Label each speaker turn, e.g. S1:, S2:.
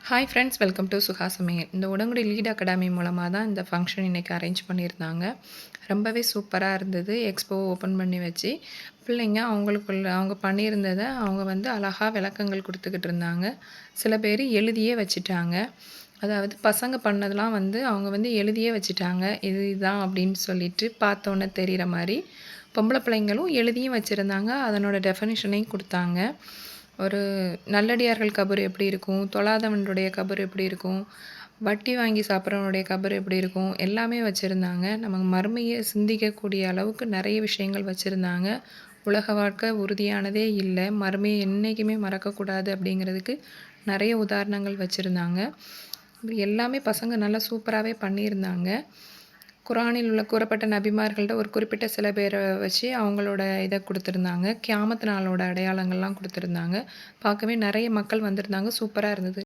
S1: Hi friends, welcome to Suha சமையல். இந்த Udangudi lead academy மூலமாக தான் இந்த ஃபங்க்ஷன் இன்றைக்கி அரேஞ்ச் பண்ணியிருந்தாங்க. ரொம்பவே சூப்பராக இருந்தது. எக்ஸ்போ ஓப்பன் பண்ணி வச்சு பிள்ளைங்க அவங்க பண்ணியிருந்ததை அவங்க வந்து அழகாக விளக்கங்கள் கொடுத்துக்கிட்டு இருந்தாங்க. சில பேர் எழுதியே வச்சுட்டாங்க. அதாவது பசங்க பண்ணதெல்லாம் வந்து அவங்க வந்து எழுதியே வச்சுட்டாங்க. இதுதான் அப்படின்னு சொல்லிட்டு பார்த்தோன்னே தெரிகிற மாதிரி. பொம்பளை பிள்ளைங்களும் எழுதியும் வச்சுருந்தாங்க. அதனோட டெஃபனிஷனையும் கொடுத்தாங்க. ஒரு நல்லடியார்கள் கபர் எப்படி இருக்கும், தொழாதவனுடைய கபர் எப்படி இருக்கும், வட்டி வாங்கி சாப்பிட்றவனுடைய கபர் எப்படி இருக்கும், எல்லாமே வச்சுருந்தாங்க. நம்ம மறுமையை சிந்திக்கக்கூடிய அளவுக்கு நிறைய விஷயங்கள் வச்சுருந்தாங்க. உலக வாழ்க்கை உறுதியானதே இல்லை, மறுமையை என்றைக்குமே மறக்கக்கூடாது அப்படிங்கிறதுக்கு நிறைய உதாரணங்கள் வச்சுருந்தாங்க. எல்லாமே பசங்க நல்லா சூப்பராகவே பண்ணியிருந்தாங்க. குரானில் உள்ள கூறப்பட்ட நபிமார்கள்ட்ட ஒரு குறிப்பிட்ட சில பேரை வச்சு அவங்களோட இதை கொடுத்துருந்தாங்க. கியாமத் நாளோட அடையாளங்கள்லாம் கொடுத்துருந்தாங்க. பார்க்கவே நிறைய மக்கள் வந்திருந்தாங்க. சூப்பராக இருந்தது.